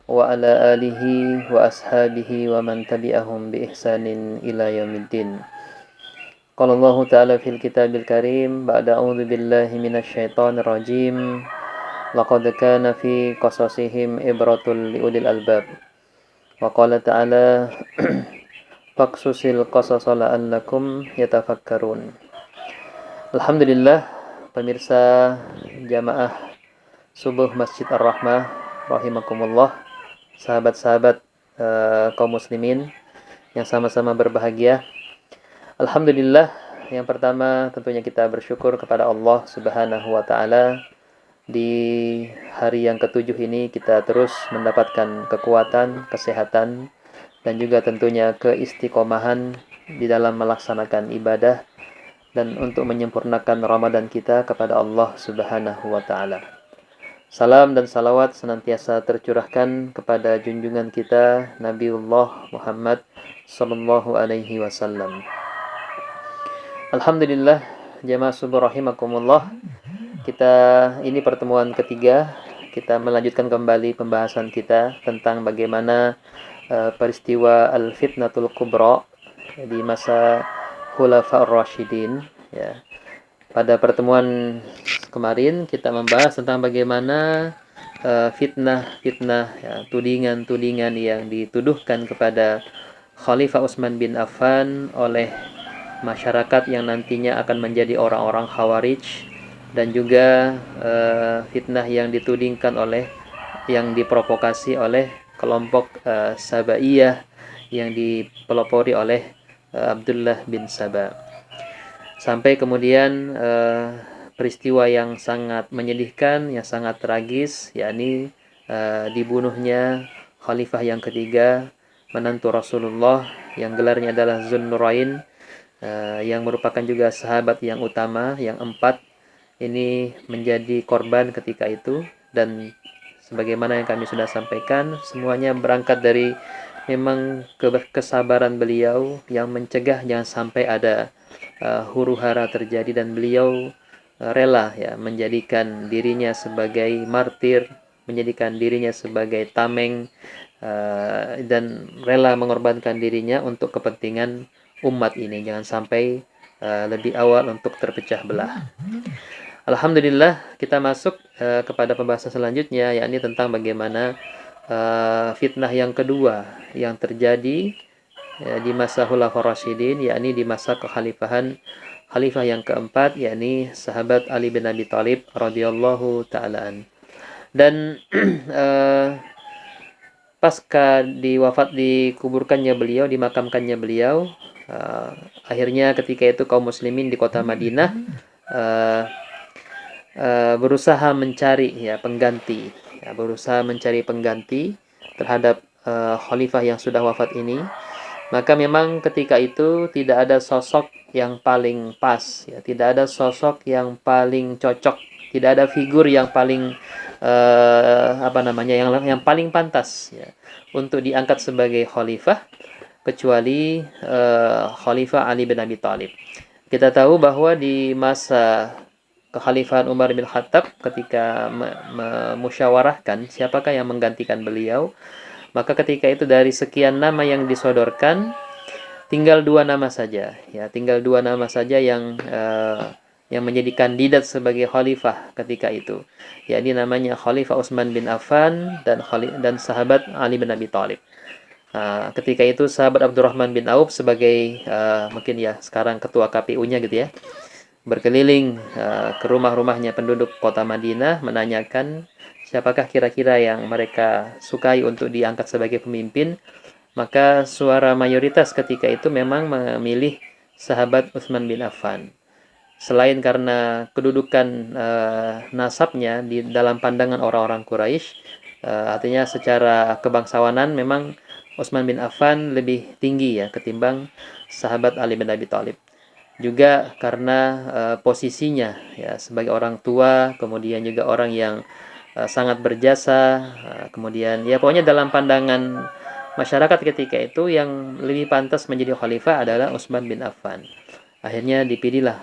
wa ala alihi wa ashabihi wa man tabi'ahum bi ihsanin ila yaumiddin. Qala Allah Ta'ala fil Kitabil Karim ba'da a'udzu billahi minasy syaithanir rajim. Laqad kana fi qasasihim ibratul liulil albab. Wa qala ta'ala faqsusil qasasa la'allakum yatafakkarun. Alhamdulillah, pemirsa jamaah subuh Masjid Ar-Rahmah rahimakumullah, sahabat-sahabat kaum muslimin yang sama-sama berbahagia. Alhamdulillah, yang pertama tentunya kita bersyukur kepada Allah Subhanahu wa taala. Di hari yang ketujuh ini kita terus mendapatkan kekuatan, kesehatan, dan juga tentunya keistiqomahan di dalam melaksanakan ibadah dan untuk menyempurnakan Ramadan kita kepada Allah Subhanahu wa taala. Salam dan salawat senantiasa tercurahkan kepada junjungan kita Nabiullah Muhammad sallallahu alaihi wasallam. Alhamdulillah, jamaah subuh rahimakumullah. Ini pertemuan ketiga. Kita melanjutkan kembali pembahasan kita tentang bagaimana peristiwa Al-Fitnatul Kubra di masa Khulafaur Rasyidin, ya. Pada pertemuan kemarin kita membahas tentang bagaimana fitnah-fitnah, ya, tudingan-tudingan yang dituduhkan kepada Khalifah Utsman bin Affan oleh masyarakat yang nantinya akan menjadi orang-orang Khawarij, dan juga fitnah yang ditudingkan yang diprovokasi oleh kelompok Sabaiyah yang dipelopori oleh Abdullah bin Saba. Sampai kemudian peristiwa yang sangat menyedihkan, yang sangat tragis, yakni dibunuhnya Khalifah yang ketiga, menantu Rasulullah yang gelarnya adalah Zunnurain, yang merupakan juga sahabat yang utama, yang empat ini menjadi korban ketika itu. Dan sebagaimana yang kami sudah sampaikan, semuanya berangkat dari memang kesabaran beliau yang mencegah jangan sampai ada huru-hara terjadi, dan beliau rela, ya, menjadikan dirinya sebagai martir, menjadikan dirinya sebagai tameng, dan rela mengorbankan dirinya untuk kepentingan umat ini, jangan sampai lebih awal untuk terpecah belah. Alhamdulillah, kita masuk kepada pembahasan selanjutnya, yakni tentang bagaimana fitnah yang kedua yang terjadi di masa Khulafaur Rasyidin, yakni di masa kekhalifahan khalifah yang keempat, yakni sahabat Ali bin Abi Thalib radhiyallahu ta'ala. Dan pasca dimakamkannya beliau, akhirnya ketika itu kaum muslimin di kota Madinah berusaha mencari pengganti terhadap khalifah yang sudah wafat ini. Maka memang ketika itu tidak ada sosok yang paling pas, ya, tidak ada sosok yang paling cocok, tidak ada figur yang paling yang paling pantas, ya, untuk diangkat sebagai khalifah kecuali Khalifah Ali bin Abi Thalib. Kita tahu bahwa di masa kekhalifahan Umar bin Khattab, ketika memusyawarahkan siapakah yang menggantikan beliau, maka ketika itu dari sekian nama yang disodorkan, tinggal dua nama saja yang menjadi kandidat sebagai khalifah ketika itu, yakni namanya Khalifah Utsman bin Affan dan sahabat Ali bin Abi Thalib. Ketika itu sahabat Abdurrahman bin Auf sebagai mungkin ya sekarang ketua KPU-nya gitu ya, berkeliling ke rumah-rumahnya penduduk kota Madinah, menanyakan siapakah kira-kira yang mereka sukai untuk diangkat sebagai pemimpin. Maka suara mayoritas ketika itu memang memilih sahabat Utsman bin Affan. Selain karena kedudukan nasabnya di dalam pandangan orang-orang Quraisy, artinya secara kebangsawanan memang Utsman bin Affan lebih tinggi, ya, ketimbang sahabat Ali bin Abi Thalib. Juga karena posisinya, ya, sebagai orang tua, kemudian juga orang yang sangat berjasa, kemudian ya pokoknya dalam pandangan masyarakat ketika itu yang lebih pantas menjadi khalifah adalah Utsman bin Affan. Akhirnya dipilihlah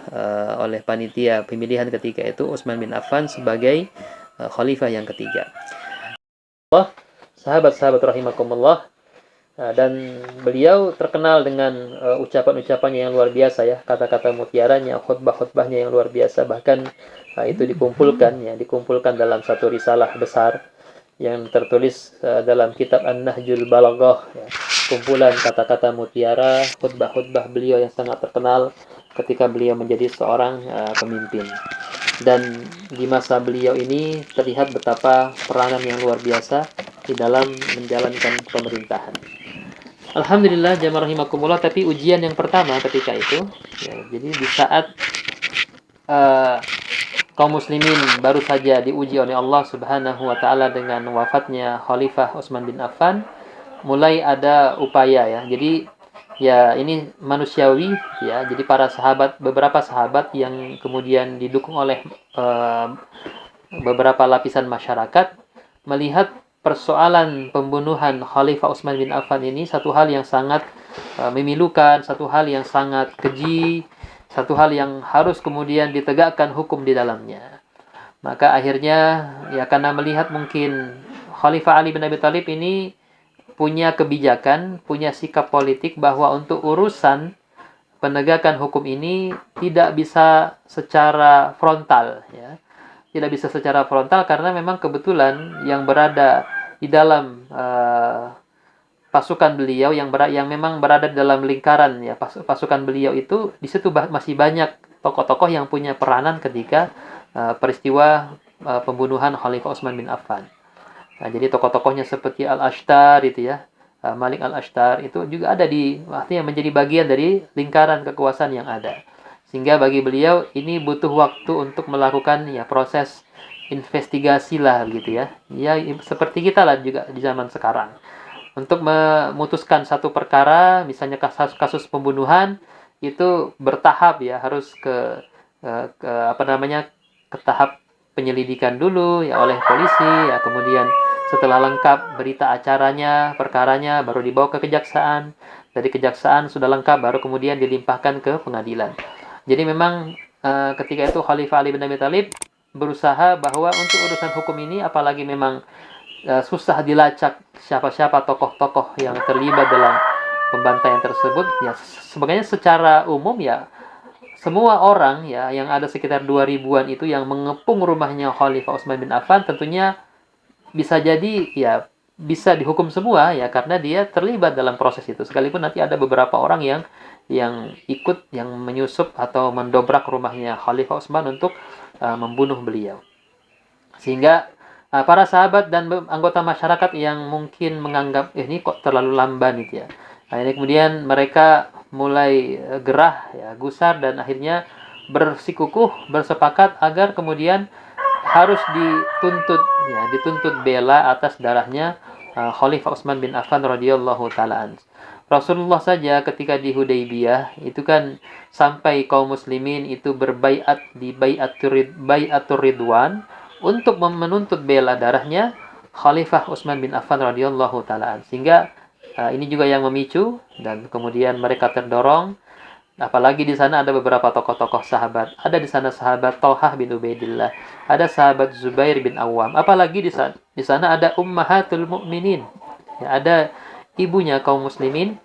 oleh panitia pemilihan ketika itu Utsman bin Affan sebagai khalifah yang ketiga. sahabat-sahabat rahimakumullah. Dan beliau terkenal dengan ucapan-ucapannya yang luar biasa ya, kata-kata mutiaranya, khutbah-khutbahnya yang luar biasa, bahkan itu dikumpulkan dalam satu risalah besar yang tertulis dalam kitab An-Nahjul Balaghah ya. Kumpulan kata-kata mutiara, khutbah-khutbah beliau yang sangat terkenal ketika beliau menjadi seorang pemimpin. Dan di masa beliau ini terlihat betapa peranan yang luar biasa di dalam menjalankan pemerintahan. Alhamdulillah jamaah rahimakumullah, tapi ujian yang pertama ketika itu ya, jadi di saat kaum muslimin baru saja diuji oleh Allah Subhanahu wa taala dengan wafatnya Khalifah Utsman bin Affan, mulai ada upaya ya. Jadi ya ini manusiawi ya. Jadi beberapa sahabat yang kemudian didukung oleh beberapa lapisan masyarakat melihat persoalan pembunuhan Khalifah Utsman bin Affan ini satu hal yang sangat memilukan, satu hal yang sangat keji, satu hal yang harus kemudian ditegakkan hukum di dalamnya. Maka akhirnya ya karena melihat mungkin Khalifah Ali bin Abi Thalib ini punya kebijakan, punya sikap politik bahwa untuk urusan penegakan hukum ini tidak bisa secara frontal ya. Tidak bisa secara frontal karena memang kebetulan yang berada di dalam pasukan beliau yang memang berada di dalam lingkaran ya pasukan beliau itu, di situ masih banyak tokoh-tokoh yang punya peranan ketika peristiwa pembunuhan Khalifah Utsman bin Affan. Nah, jadi tokoh-tokohnya seperti Al-Ashtar itu ya, Malik Al-Ashtar itu juga ada artinya menjadi bagian dari lingkaran kekuasaan yang ada. Sehingga bagi beliau ini butuh waktu untuk melakukan ya proses investigasi lah begitu ya. Ya seperti kita lah juga di zaman sekarang. Untuk memutuskan satu perkara, misalnya kasus pembunuhan itu bertahap ya, harus ke tahap penyelidikan dulu ya oleh polisi ya, kemudian setelah lengkap berita acaranya, perkaranya baru dibawa ke kejaksaan. Dari kejaksaan sudah lengkap baru kemudian dilimpahkan ke pengadilan. Jadi memang ketika itu Khalifah Ali bin Abi Thalib berusaha bahwa untuk urusan hukum ini, apalagi memang susah dilacak siapa-siapa tokoh-tokoh yang terlibat dalam pembantaian tersebut ya, sebagainya secara umum ya semua orang ya yang ada sekitar 2000-an itu yang mengepung rumahnya Khalifah Utsman bin Affan tentunya bisa jadi ya bisa dihukum semua ya karena dia terlibat dalam proses itu, sekalipun nanti ada beberapa orang yang ikut, yang menyusup atau mendobrak rumahnya Khalifah Utsman untuk membunuh beliau. Sehingga para sahabat dan anggota masyarakat yang mungkin menganggap ini kok terlalu lamban itu ya. Nah, ini kemudian mereka mulai gerah ya, gusar, dan akhirnya bersikukuh, bersepakat agar kemudian harus dituntut bela atas darahnya Khalifah Utsman bin Affan radhiyallahu taala. Rasulullah saja ketika di Hudaybiyah itu kan sampai kaum muslimin itu berbaiat di baiatur ridwan untuk menuntut bela darahnya Khalifah Utsman bin Affan radhiyallahu taala. Sehingga ini juga yang memicu dan kemudian mereka terdorong, apalagi di sana ada beberapa tokoh-tokoh sahabat. Ada di sana sahabat Thalhah bin Ubaidillah, ada sahabat Zubair bin Awam, apalagi di sana ada ummahatul mukminin. Ya, ada ibunya kaum muslimin,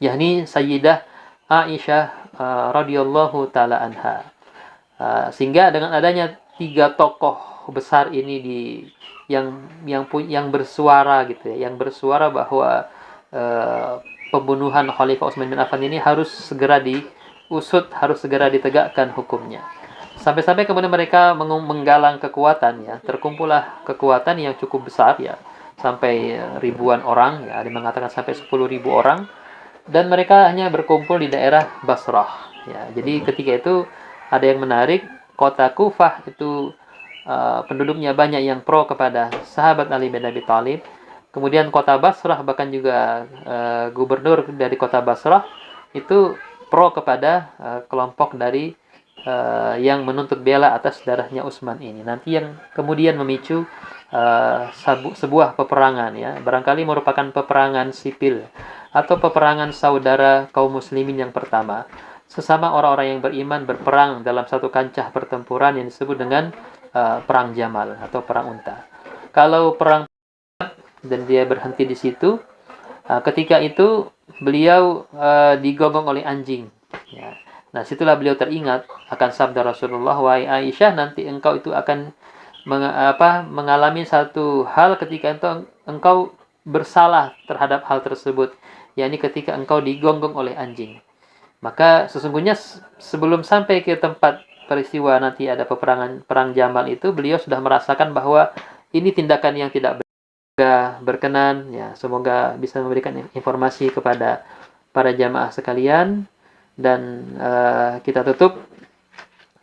yakni Sayyidah Aisyah radhiyallahu taala anha. Sehingga dengan adanya tiga tokoh besar ini yang bersuara gitu ya, yang bersuara bahwa pembunuhan Khalifah Utsman bin Affan ini harus segera diusut, harus segera ditegakkan hukumnya. Sampai-sampai kemudian mereka menggalang kekuatan ya, terkumpullah kekuatan yang cukup besar ya, sampai ribuan orang ya, ada yang mengatakan sampai 10.000 orang, dan mereka hanya berkumpul di daerah Basrah ya. Jadi ketika itu ada yang menarik, kota Kufah itu penduduknya banyak yang pro kepada sahabat Ali bin Abi Thalib. Kemudian kota Basrah, bahkan juga gubernur dari kota Basrah itu pro kepada kelompok dari yang menuntut bela atas darahnya Utsman ini. Nanti yang kemudian memicu sebuah peperangan ya, barangkali merupakan peperangan sipil atau peperangan saudara kaum muslimin yang pertama. Sesama orang-orang yang beriman berperang dalam satu kancah pertempuran yang disebut dengan perang Jamal atau perang unta. Kalau perang dan dia berhenti di situ. Ketika itu beliau digonggong oleh anjing. Ya. Nah, situlah beliau teringat akan sabda Rasulullah, "Wahai Aisyah, nanti engkau itu akan mengalami satu hal ketika engkau bersalah terhadap hal tersebut, yakni ketika engkau digonggong oleh anjing." Maka sesungguhnya sebelum sampai ke tempat peristiwa nanti ada perang Jamal itu, beliau sudah merasakan bahwa ini tindakan yang tidak berkenan. Ya, semoga bisa memberikan informasi kepada para jamaah sekalian, dan kita tutup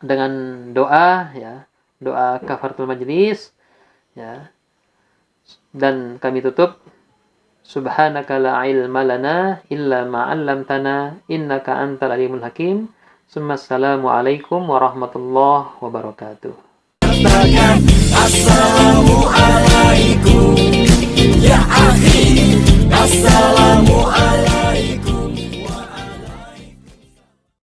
dengan doa, ya, doa kafaratul majlis, ya. Dan kami tutup, subhanaka la ilma lana illa ma 'allamtana innaka antal alimul hakim. Assalamualaikum warahmatullahi wabarakatuh. Assalamualaikum.